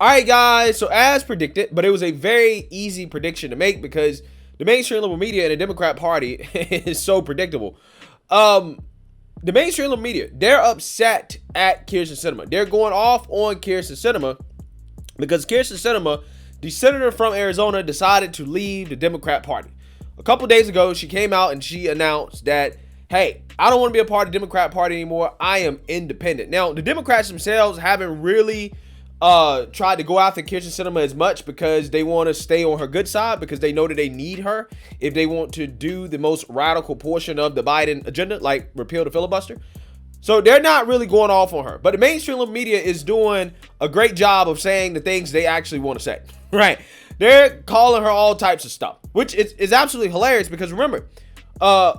All right, guys. So as predicted, but it was a very easy prediction to make because the mainstream liberal media and the Democrat Party is so predictable. The mainstream liberal media, they're upset at Kyrsten Sinema. They're going off on Kyrsten Sinema because Kyrsten Sinema, the senator from Arizona, decided to leave the Democrat Party. A couple days ago, she came out and she announced that, hey, I don't want to be a part of the Democrat Party anymore. I am independent. Now, the Democrats themselves haven't really tried to go after Kyrsten Sinema as much because they want to stay on her good side because they know that they need her if they want to do the most radical portion of the Biden agenda, like repeal the filibuster. So they're not really going off on her. But the mainstream media is doing a great job of saying the things they actually want to say, right? They're calling her all types of stuff, which is absolutely hilarious because remember,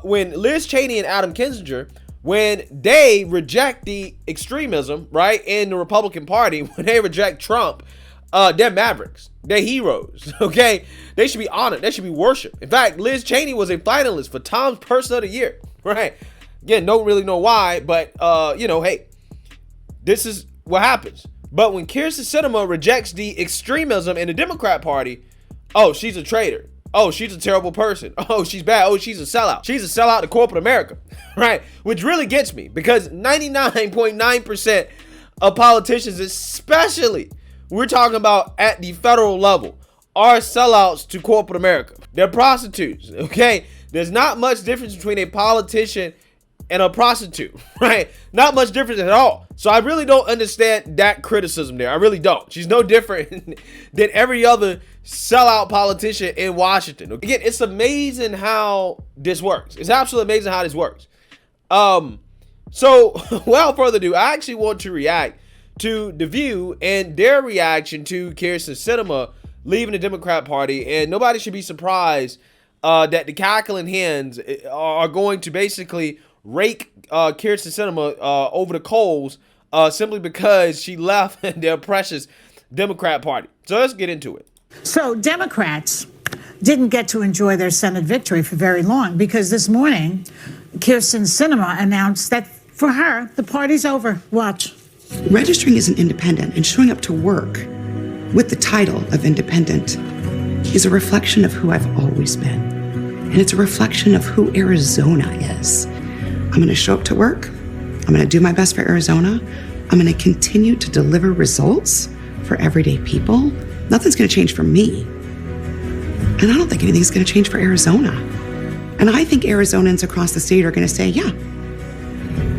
when Liz Cheney and Adam Kinzinger, when they reject the extremism, right, in the Republican Party, when they reject Trump, they're mavericks. They're heroes, okay? They should be honored. They should be worshipped. In fact, Liz Cheney was a finalist for Tom's Person of the Year, right? Again, don't really know why, but, hey, this is what happens. But when Kyrsten Sinema rejects the extremism in the Democrat Party, oh, she's a traitor. Oh, she's a terrible person. Oh, she's bad. Oh, she's a sellout. She's a sellout to corporate America, right? Which really gets me because 99.9% of politicians, especially we're talking about at the federal level, are sellouts to corporate America. They're prostitutes, okay? There's not much difference between a politician and a prostitute, right? Not much difference at all. So I really don't understand that criticism there. I really don't. She's no different than every other sellout politician in Washington. Again, it's amazing how this works. It's absolutely amazing how this works. So without further ado, I actually want to react to The View and their reaction to Kyrsten Sinema leaving the Democrat Party. And nobody should be surprised that the cackling hens are going to basically rake Kyrsten Sinema over the coals simply because she left their precious Democrat Party. So let's get into it. So Democrats didn't get to enjoy their Senate victory for very long because this morning, Kyrsten Sinema announced that for her, the party's over. Watch. Registering as an independent and showing up to work with the title of independent is a reflection of who I've always been. And it's a reflection of who Arizona is. I'm going to show up to work. I'm going to do my best for Arizona. I'm going to continue to deliver results for everyday people. Nothing's going to change for me. And I don't think anything's going to change for Arizona. And I think Arizonans across the state are going to say, yeah,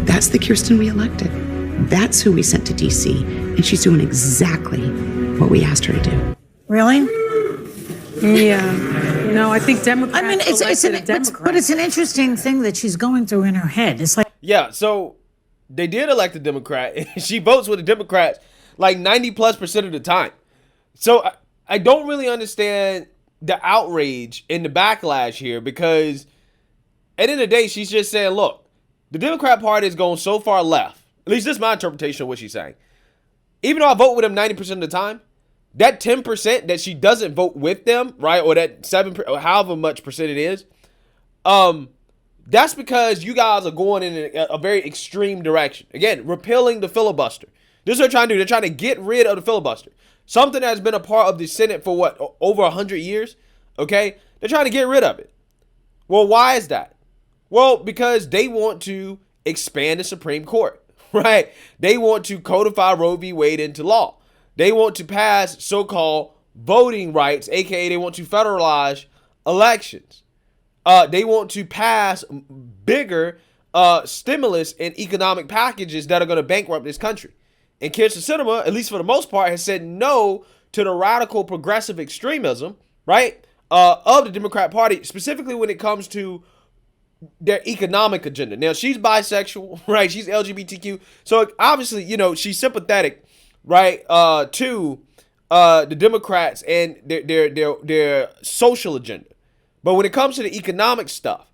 that's the Kyrsten we elected. That's who we sent to D.C. And she's doing exactly what we asked her to do. Really? Yeah. No, I think Democrats. I mean, but it's an interesting thing that she's going through in her head. It's like, yeah, so they did elect a Democrat. She votes with the Democrats like 90+% of the time. So I don't really understand the outrage and the backlash here because at the end of the day, she's just saying, look, the Democrat Party is going so far left. At least this is my interpretation of what she's saying. Even though I vote with them 90% of the time, that 10% that she doesn't vote with them, right, or that 7, or however much percent it is, that's because you guys are going in a very extreme direction. Again, repealing the filibuster. This is what they're trying to do. They're trying to get rid of the filibuster. Something that's been a part of the Senate for what, over 100 years, okay? They're trying to get rid of it. Well, why is that? Well, because they want to expand the Supreme Court, right? They want to codify Roe v. Wade into law. They want to pass so-called voting rights, aka they want to federalize elections. They want to pass bigger stimulus and economic packages that are going to bankrupt this country. And Kyrsten Sinema, at least for the most part, has said no to the radical progressive extremism, right, of the Democrat Party, specifically when it comes to their economic agenda. Now, she's bisexual, right? She's LGBTQ. So obviously, she's sympathetic, right, to the Democrats and their social agenda. But when it comes to the economic stuff,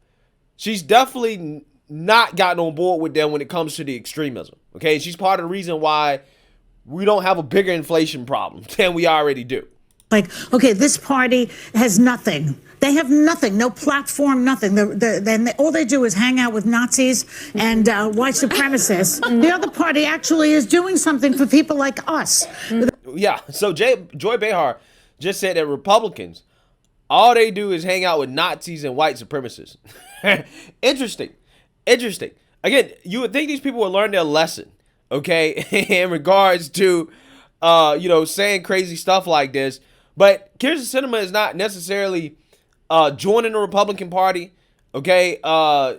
she's definitely not gotten on board with them when it comes to the extremism. Okay, she's part of the reason why we don't have a bigger inflation problem than we already do. Like, okay, this party has nothing. They have nothing, no platform, nothing. All they do is hang out with Nazis and white supremacists. The other party actually is doing something for people like us. Yeah, so Joy Behar just said that Republicans, all they do is hang out with Nazis and white supremacists. Interesting. Again, you would think these people would learn their lesson, okay, in regards to, saying crazy stuff like this. But Kyrsten Sinema is not necessarily joining the Republican Party, okay?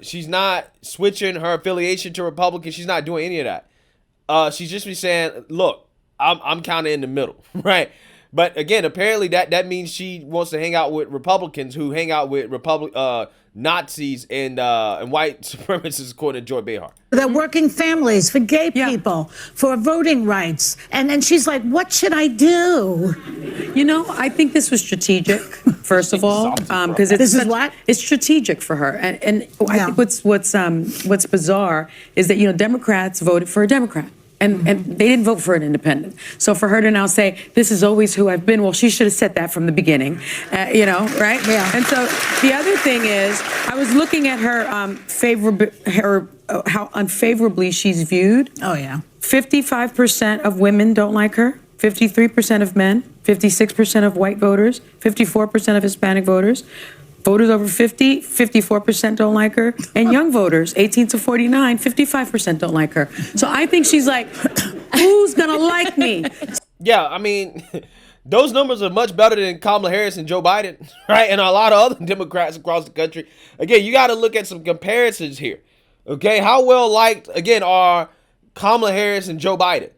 She's not switching her affiliation to Republican. She's not doing any of that. She's just be saying, look, I'm kind of in the middle, right? But again, apparently that means she wants to hang out with Republicans who hang out with Nazis and white supremacists, according to Joy Behar. They're working families, for gay people, for voting rights. And then she's like, what should I do? I think this was strategic, first of all, because it's strategic for her. And I think what's bizarre is that, Democrats voted for a Democrat. And they didn't vote for an independent. So for her to now say, this is always who I've been, well, she should have said that from the beginning, right? Yeah. And so the other thing is, I was looking at her how unfavorably she's viewed. Oh, yeah. 55% of women don't like her, 53% of men, 56% of white voters, 54% of Hispanic voters. Voters over 50, 54% don't like her. And young voters, 18 to 49, 55% don't like her. So I think she's like, who's going to like me? Yeah, I mean, those numbers are much better than Kamala Harris and Joe Biden, right? And a lot of other Democrats across the country. Again, you got to look at some comparisons here. Okay, how well liked, again, are Kamala Harris and Joe Biden?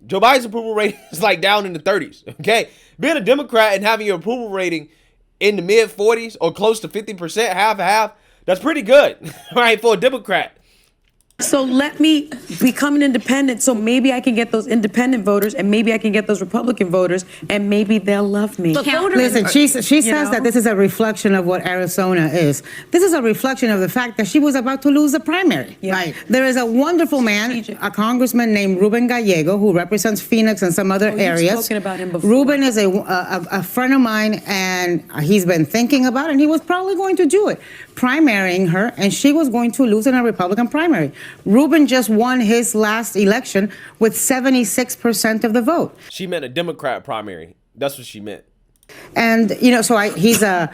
Joe Biden's approval rating is like down in the 30s, okay? Being a Democrat and having your approval rating in the mid 40s or close to 50%, half and half, that's pretty good, right, for a Democrat. So let me become an independent so maybe I can get those independent voters and maybe I can get those Republican voters and maybe they'll love me. Listen, she says that this is a reflection of what Arizona is. This is a reflection of the fact that she was about to lose the primary. Yeah. Right. There is a wonderful man, a congressman named Ruben Gallego, who represents Phoenix and some other areas. You've spoken about him before. Ruben is a friend of mine, and he's been thinking about it, and he was probably going to do it, primarying her, and she was going to lose in a Republican primary. Ruben just won his last election with 76% of the vote. She meant a Democrat primary. That's what she meant. And, he's a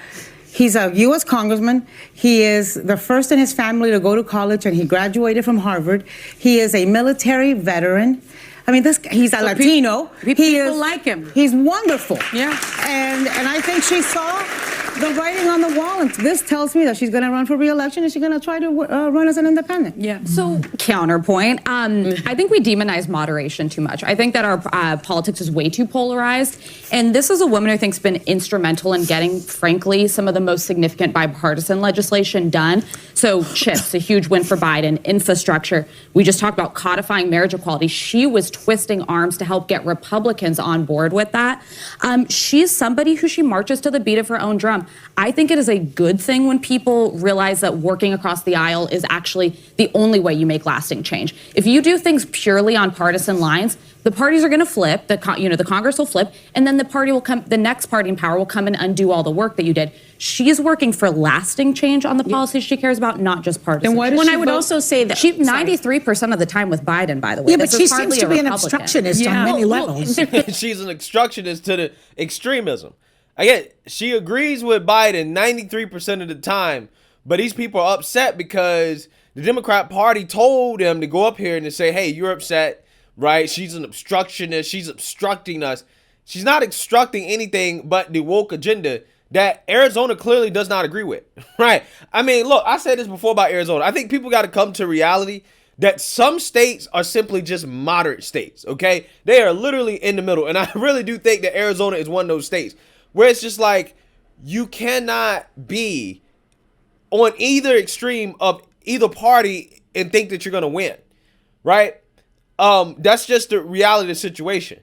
U.S. congressman. He is the first in his family to go to college, and he graduated from Harvard. He is a military veteran. I mean, he's a Latino. People like him. He's wonderful. Yeah. And I think she saw the writing on the wall, and this tells me that she's going to run for re-election and she's going to try to run as an independent. Yeah. So, counterpoint, I think we demonize moderation too much. I think that our politics is way too polarized. And this is a woman who I think's been instrumental in getting, frankly, some of the most significant bipartisan legislation done. So, CHIPS, a huge win for Biden. Infrastructure. We just talked about codifying marriage equality. She was twisting arms to help get Republicans on board with that. She's somebody who she marches to the beat of her own drum. I think it is a good thing when people realize that working across the aisle is actually the only way you make lasting change. If you do things purely on partisan lines, the parties are going to flip, the Congress will flip, and then the next party in power will come and undo all the work that you did. She is working for lasting change on the policies she cares about, not just partisan. When I would also say that she's 93% of the time with Biden, by the way. Yeah, but she seems to be an obstructionist on many levels. She's an obstructionist to the extremism. Again, she agrees with Biden 93% of the time, but these people are upset because the Democrat Party told them to go up here and to say, hey, you're upset, right? She's an obstructionist. She's obstructing us. She's not obstructing anything but the woke agenda that Arizona clearly does not agree with, right? I mean, look, I said this before about Arizona. I think people got to come to reality that some states are simply just moderate states, okay? They are literally in the middle, and I really do think that Arizona is one of those states where it's just like you cannot be on either extreme of either party and think that you're going to win, right? That's just the reality of the situation.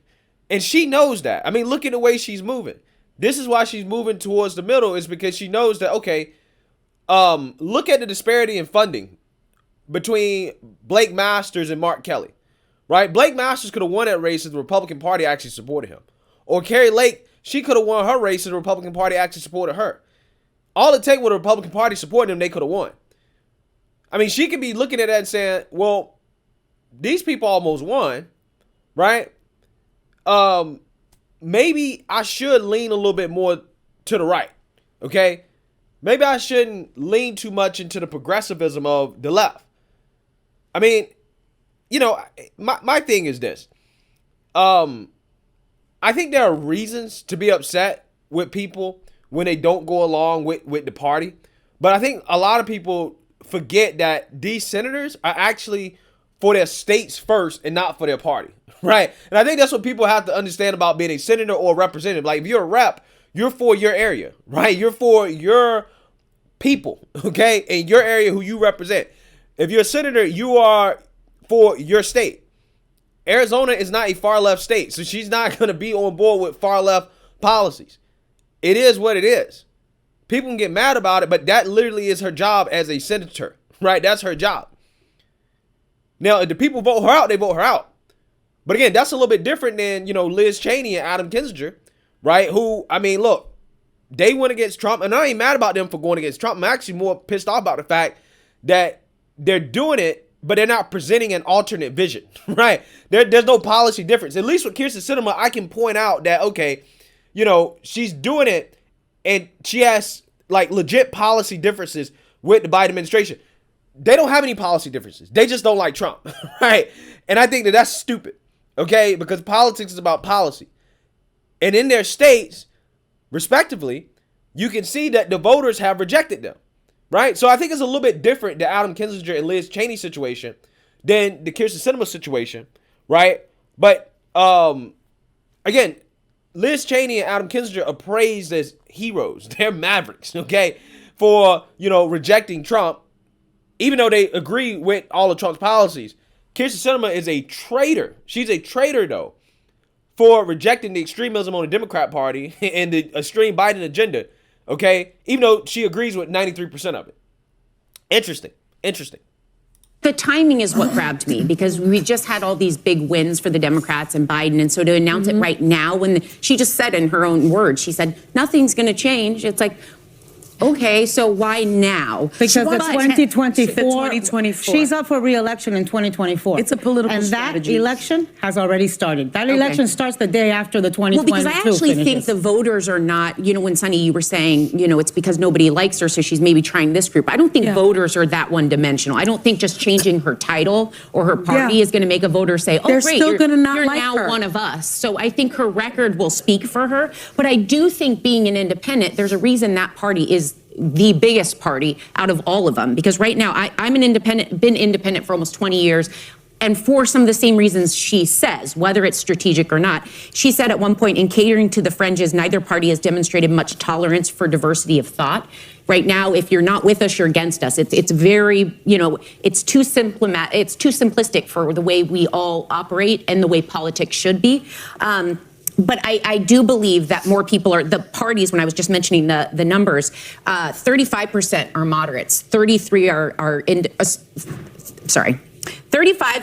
And she knows that. I mean, look at the way she's moving. This is why she's moving towards the middle, is because she knows that, okay, look at the disparity in funding between Blake Masters and Mark Kelly, right? Blake Masters could have won that race if the Republican Party actually supported him. Or Carrie Lake she could have won her race if the Republican Party actually supported her. All it takes with the Republican Party supporting them, they could have won. I mean, she could be looking at that and saying, well, these people almost won, right? Maybe I should lean a little bit more to the right, okay? Maybe I shouldn't lean too much into the progressivism of the left. I mean, you know, my thing is this. I think there are reasons to be upset with people when they don't go along with the party. But I think a lot of people forget that these senators are actually for their states first and not for their party, right? And I think that's what people have to understand about being a senator or a representative. Like, if you're a rep, you're for your area, right? You're for your people, okay? In your area who you represent. If you're a senator, you are for your state. Arizona is not a far left state, so she's not going to be on board with far left policies. It is what it is. People can get mad about it, but that literally is her job as a senator, right? That's her job. Now, if the people vote her out, they vote her out. But again, that's a little bit different than, you know, Liz Cheney and Adam Kinzinger, right? Who, I mean, look, they went against Trump, and I ain't mad about them for going against Trump. I'm actually more pissed off about the fact that they're doing it, but they're not presenting an alternate vision, right? There's no policy difference. At least with Kyrsten Sinema, I can point out that, okay, you know, she's doing it and she has like legit policy differences with the Biden administration. They don't have any policy differences. They just don't like Trump, right? And I think that that's stupid, okay? Because politics is about policy. And in their states, respectively, you can see that the voters have rejected them. Right? So I think it's a little bit different, the Adam Kinzinger and Liz Cheney situation, than the Kyrsten Sinema situation, right? But again, Liz Cheney and Adam Kinzinger are praised as heroes. They're mavericks, okay, for, you know, rejecting Trump, even though they agree with all of Trump's policies. Kyrsten Sinema is a traitor. She's a traitor, though, for rejecting the extremism on the Democrat Party and the extreme Biden agenda. Okay, even though she agrees with 93% of it. Interesting. The timing is what grabbed me, because we just had all these big wins for the Democrats and Biden. And so to announce it right now, when she just said in her own words, she said, nothing's going to change. It's like, okay, so why now? Because the 2024, she's she's up for re-election in 2024. It's a political strategy. And that election has already started. That Okay. election starts the day after the 2022 Well, because I actually think finishes. the voters are not, you know, when Sunny, you were saying, you know, it's because nobody likes her, so she's maybe trying this group. I don't think voters are that one-dimensional. I don't think just changing her title or her party is going to make a voter say, oh, They're great, still gonna not you're like now her. one of us. So I think her record will speak for her. But I do think being an independent, there's a reason that party is the biggest party out of all of them. Because right now, I'm an independent, been independent for almost 20 years. And for some of the same reasons she says, whether it's strategic or not. She said at one point, in catering to the fringes, neither party has demonstrated much tolerance for diversity of thought. Right now, if you're not with us, you're against us. It's very, you know, it's too simplistic for the way we all operate and the way politics should be. But I do believe that more people are, the parties, when I was just mentioning the numbers, 35% are moderates, 35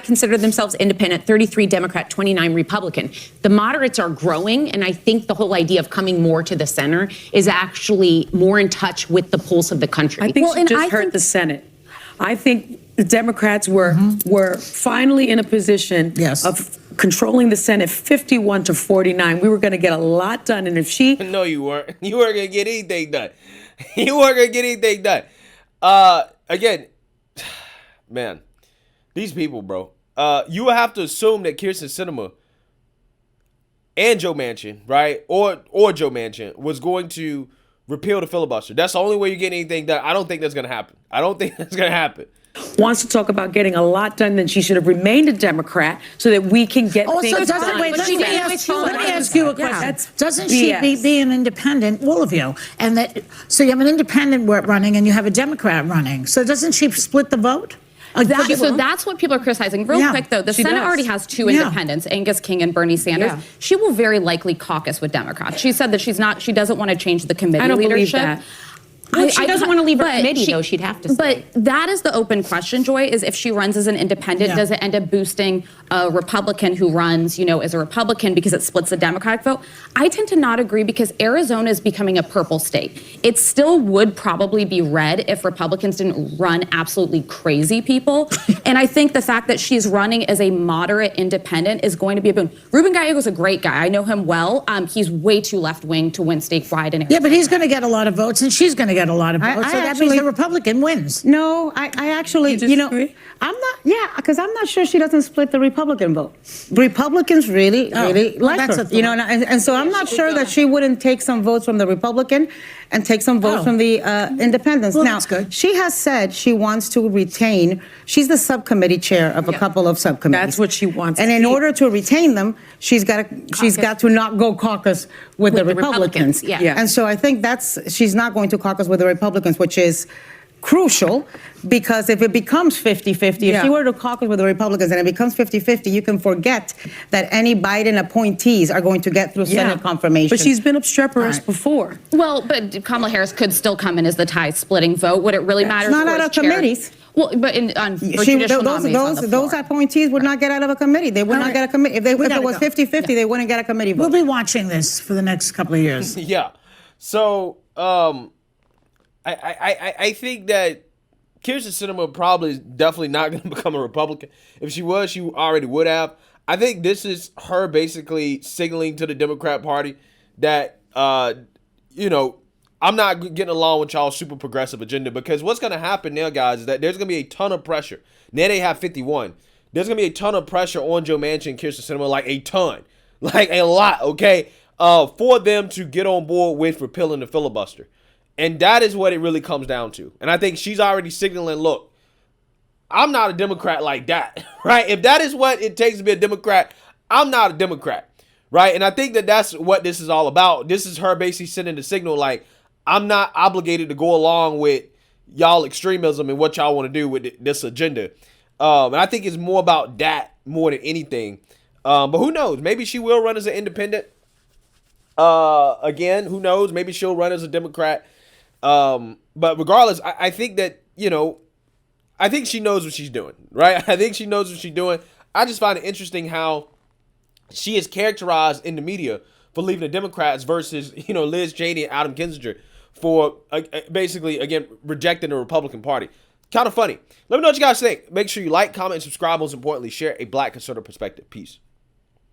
consider themselves independent, 33 Democrat, 29 Republican. The moderates are growing, and I think the whole idea of coming more to the center is actually more in touch with the pulse of the country. I think she just hurt the Senate. I think the Democrats were finally in a position of controlling the Senate 51-49. We were going to get a lot done, and if she... No, you weren't. You weren't going to get anything done. You weren't going to get anything done. Again, man, these people, bro. You will have to assume that Kyrsten Sinema and Joe Manchin, right, or Joe Manchin was going to repeal the filibuster. That's the only way you get anything done. I don't think that's going to happen. Wants to talk about getting a lot done, then she should have remained a Democrat so that we can get things done. Let me ask you a question. Doesn't she be an independent, all of you? And that, so you have an independent running and you have a Democrat running. So doesn't she split the vote? So that's what people are criticizing. Real quick, though, the Senate already has two independents, Angus King and Bernie Sanders. Yeah. She will very likely caucus with Democrats. She said that she doesn't want to change the committee leadership. Believe that. She doesn't want to leave her committee, though. She'd have to stay. But that is the open question, Joy, is if she runs as an independent, does it end up boosting a Republican who runs, as a Republican because it splits the Democratic vote? I tend to not agree because Arizona is becoming a purple state. It still would probably be red if Republicans didn't run absolutely crazy people. And I think the fact that she's running as a moderate independent is going to be a boon. Ruben Gallego's a great guy. I know him well. He's way too left-wing to win statewide in Arizona. Yeah, but he's going to get a lot of votes, and she's going to get a lot of votes. So that means the Republican wins. No, I actually, I'm not, because I'm not sure she doesn't split the Republican vote. Republicans really like her, and so I'm not sure that she wouldn't take some votes from the Republican and take some votes from the independents. Well, now, that's good. she has said she wants to retain, she's the subcommittee chair of a couple of subcommittees. That's what she wants. And in order to retain them, she's got to not go caucus with the Republicans. Yeah. And so I think she's not going to caucus with the Republicans, which is crucial, because if it becomes 50-50, if she were to caucus with the Republicans and it becomes 50-50, you can forget that any Biden appointees are going to get through Senate confirmation. But she's been obstreperous before. Well, but Kamala Harris could still come in as the tie-splitting vote. Would it really matter? Not out of committees. Well, but those appointees would not get out of a committee. They would not get a committee. If it was 50-50, they wouldn't get a committee vote. We'll be watching this for the next couple of years. Yeah. So, I think that Kyrsten Sinema probably is definitely not going to become a Republican. If she was, she already would have. I think this is her basically signaling to the Democrat Party that, I'm not getting along with y'all's super progressive agenda, because what's going to happen now, guys, is that there's going to be a ton of pressure. Now they have 51. There's going to be a ton of pressure on Joe Manchin and Kyrsten Sinema, like a ton, like a lot, okay, for them to get on board with repealing the filibuster. And that is what it really comes down to. And I think she's already signaling, look, I'm not a Democrat like that, right? If that is what it takes to be a Democrat, I'm not a Democrat, right? And I think that that's what this is all about. This is her basically sending the signal, like, I'm not obligated to go along with y'all extremism and what y'all want to do with this agenda. And I think it's more about that more than anything. But who knows? Maybe she will run as an independent. Again, who knows? Maybe she'll run as a Democrat. But regardless, I think that, I think she knows what she's doing, right? I think she knows what she's doing. I just find it interesting how she is characterized in the media for leaving the Democrats versus, Liz Cheney and Adam Kinzinger for basically, again, rejecting the Republican Party. Kind of funny. Let me know what you guys think. Make sure you like, comment, and subscribe. Most importantly, share a Black conservative perspective. Peace.